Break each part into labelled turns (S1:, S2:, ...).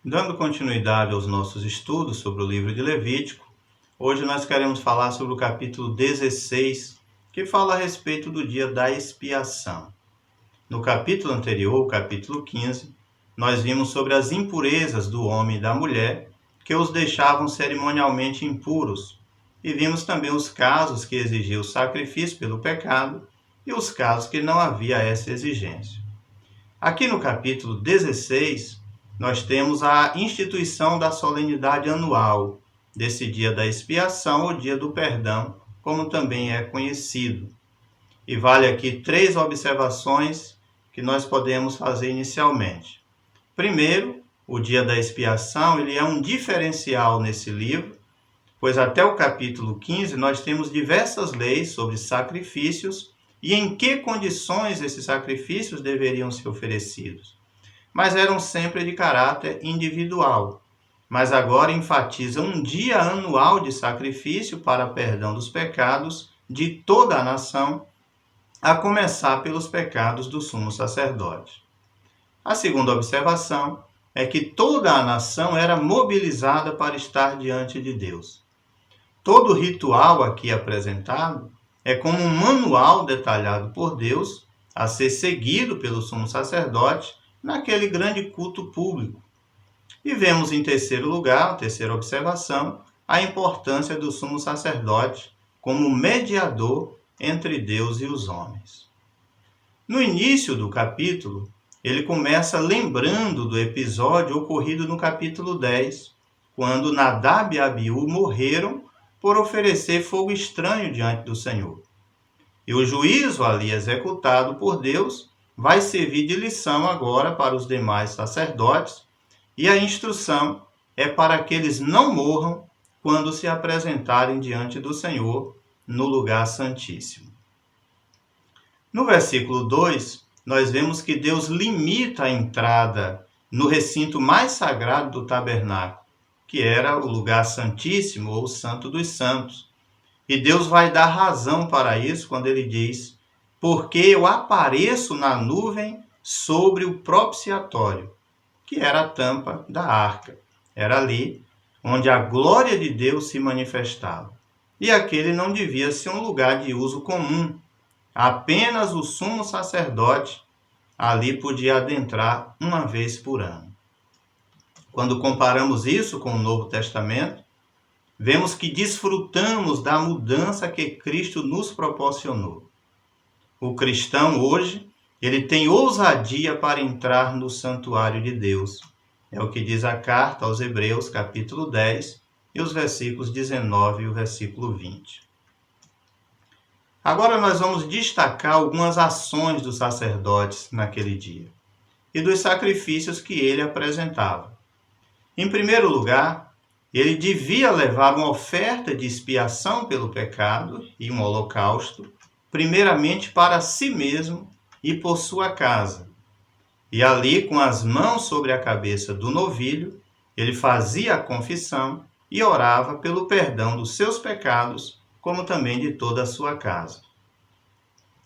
S1: Dando continuidade aos nossos estudos sobre o livro de Levítico, hoje nós queremos falar sobre o capítulo 16, que fala a respeito do dia da expiação. No capítulo anterior, o capítulo 15, nós vimos sobre as impurezas do homem e da mulher que os deixavam cerimonialmente impuros, e vimos também os casos que exigiam o sacrifício pelo pecado e os casos que não havia essa exigência. Aqui no capítulo 16, nós temos a instituição da solenidade anual, desse dia da expiação ou dia do perdão, como também é conhecido. E vale aqui 3 observações que nós podemos fazer inicialmente. Primeiro, o dia da expiação ele é um diferencial nesse livro, pois até o capítulo 15 nós temos diversas leis sobre sacrifícios e em que condições esses sacrifícios deveriam ser oferecidos. Mas eram sempre de caráter individual. Mas agora enfatiza um dia anual de sacrifício para perdão dos pecados de toda a nação, a começar pelos pecados do sumo sacerdote. A segunda observação é que toda a nação era mobilizada para estar diante de Deus. Todo o ritual aqui apresentado é como um manual detalhado por Deus a ser seguido pelo sumo sacerdote naquele grande culto público. E vemos em terceiro lugar, a terceira observação, a importância do sumo sacerdote como mediador entre Deus e os homens. No início do capítulo, ele começa lembrando do episódio ocorrido no capítulo 10, quando Nadab e Abiú morreram por oferecer fogo estranho diante do Senhor. E o juízo ali executado por Deus vai servir de lição agora para os demais sacerdotes, e a instrução é para que eles não morram quando se apresentarem diante do Senhor no lugar santíssimo. No versículo 2, nós vemos que Deus limita a entrada no recinto mais sagrado do tabernáculo, que era o lugar santíssimo ou santo dos santos. E Deus vai dar razão para isso quando ele diz: porque eu apareço na nuvem sobre o propiciatório, que era a tampa da arca. Era ali onde a glória de Deus se manifestava. E aquele não devia ser um lugar de uso comum. Apenas o sumo sacerdote ali podia adentrar uma vez por ano. Quando comparamos isso com o Novo Testamento, vemos que desfrutamos da mudança que Cristo nos proporcionou. O cristão hoje, ele tem ousadia para entrar no santuário de Deus. É o que diz a carta aos Hebreus, capítulo 10, e os versículos 19 e o versículo 20. Agora nós vamos destacar algumas ações dos sacerdotes naquele dia e dos sacrifícios que ele apresentava. Em primeiro lugar, ele devia levar uma oferta de expiação pelo pecado e um holocausto, primeiramente para si mesmo e por sua casa. E ali, com as mãos sobre a cabeça do novilho, ele fazia a confissão e orava pelo perdão dos seus pecados, como também de toda a sua casa.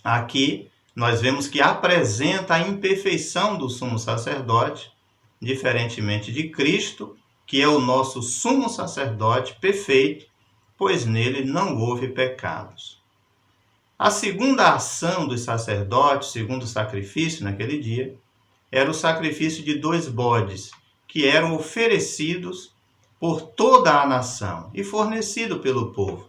S1: Aqui, nós vemos que apresenta a imperfeição do sumo sacerdote, diferentemente de Cristo, que é o nosso sumo sacerdote perfeito, pois nele não houve pecados. A segunda ação dos sacerdotes, segundo o sacrifício naquele dia, era o sacrifício de 2 bodes, que eram oferecidos por toda a nação e fornecido pelo povo.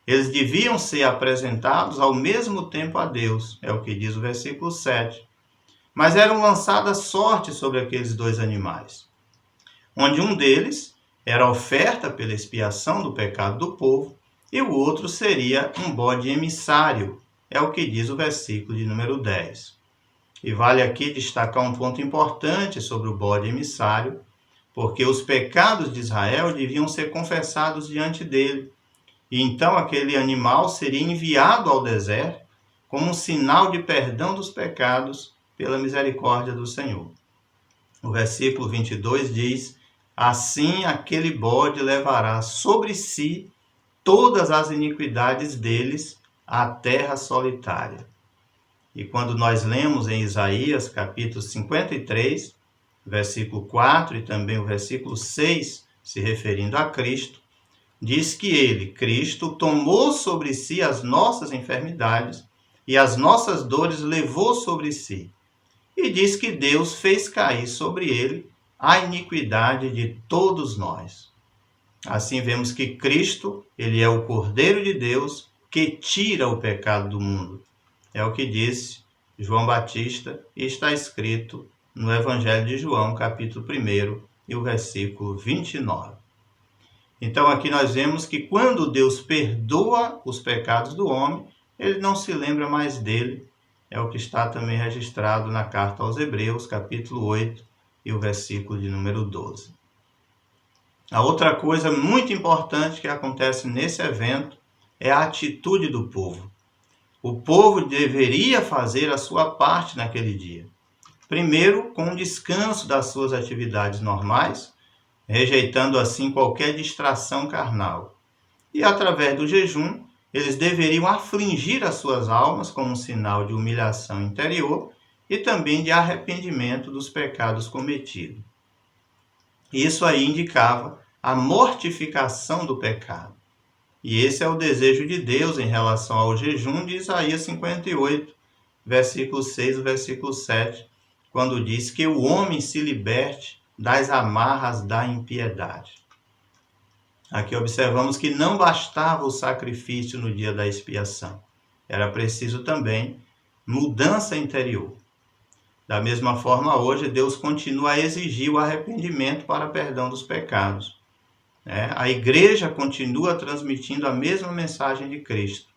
S1: Eles deviam ser apresentados ao mesmo tempo a Deus, é o que diz o versículo 7. Mas eram lançadas sortes sobre aqueles 2 animais, onde um deles era a oferta pela expiação do pecado do povo, e o outro seria um bode emissário, é o que diz o versículo de número 10. E vale aqui destacar um ponto importante sobre o bode emissário, porque os pecados de Israel deviam ser confessados diante dele, e então aquele animal seria enviado ao deserto como um sinal de perdão dos pecados pela misericórdia do Senhor. O versículo 22 diz: assim aquele bode levará sobre si todas as iniquidades deles à terra solitária. E quando nós lemos em Isaías, capítulo 53, versículo 4 e também o versículo 6, se referindo a Cristo, diz que ele, Cristo, tomou sobre si as nossas enfermidades e as nossas dores levou sobre si. E diz que Deus fez cair sobre ele a iniquidade de todos nós. Assim vemos que Cristo, ele é o Cordeiro de Deus que tira o pecado do mundo. É o que disse João Batista e está escrito no Evangelho de João, capítulo 1 e o versículo 29. Então aqui nós vemos que quando Deus perdoa os pecados do homem, ele não se lembra mais dele. É o que está também registrado na carta aos Hebreus, capítulo 8 e o versículo de número 12. A outra coisa muito importante que acontece nesse evento é a atitude do povo. O povo deveria fazer a sua parte naquele dia. Primeiro, com o descanso das suas atividades normais, rejeitando assim qualquer distração carnal. E através do jejum, eles deveriam afligir as suas almas como um sinal de humilhação interior e também de arrependimento dos pecados cometidos. Isso aí indicava a mortificação do pecado. E esse é o desejo de Deus em relação ao jejum de Isaías 58, versículo 6 e versículo 7, quando diz que o homem se liberte das amarras da impiedade. Aqui observamos que não bastava o sacrifício no dia da expiação. Era preciso também mudança interior. Da mesma forma, hoje, Deus continua a exigir o arrependimento para perdão dos pecados. A igreja continua transmitindo a mesma mensagem de Cristo.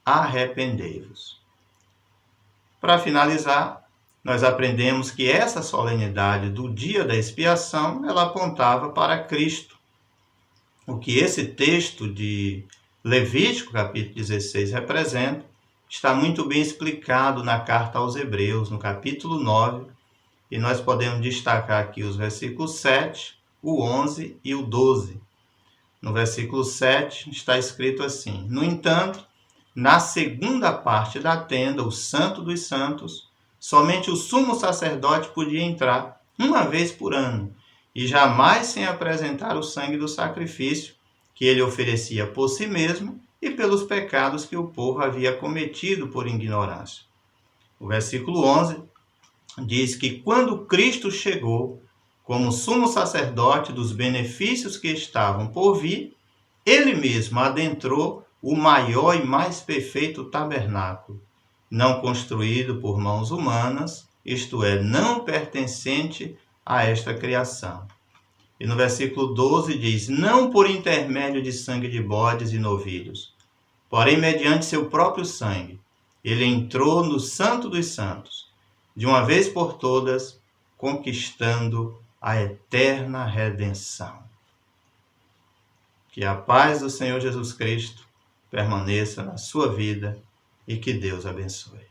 S1: Arrependei-vos. Para finalizar, nós aprendemos que essa solenidade do dia da expiação, ela apontava para Cristo. O que esse texto de Levítico, capítulo 16, representa, está muito bem explicado na carta aos Hebreus, no capítulo 9, e nós podemos destacar aqui os versículos 7, o 11 e o 12. No versículo 7 está escrito assim: No entanto, na segunda parte da tenda, o Santo dos Santos, somente o sumo sacerdote podia entrar uma vez por ano, e jamais sem apresentar o sangue do sacrifício que ele oferecia por si mesmo e pelos pecados que o povo havia cometido por ignorância. O versículo 11 diz que quando Cristo chegou como sumo sacerdote dos benefícios que estavam por vir, ele mesmo adentrou o maior e mais perfeito tabernáculo, não construído por mãos humanas, isto é, não pertencente a esta criação. E no versículo 12 diz: não por intermédio de sangue de bodes e novilhos, porém mediante seu próprio sangue, ele entrou no Santo dos Santos, de uma vez por todas, conquistando a eterna redenção. Que a paz do Senhor Jesus Cristo permaneça na sua vida e que Deus abençoe.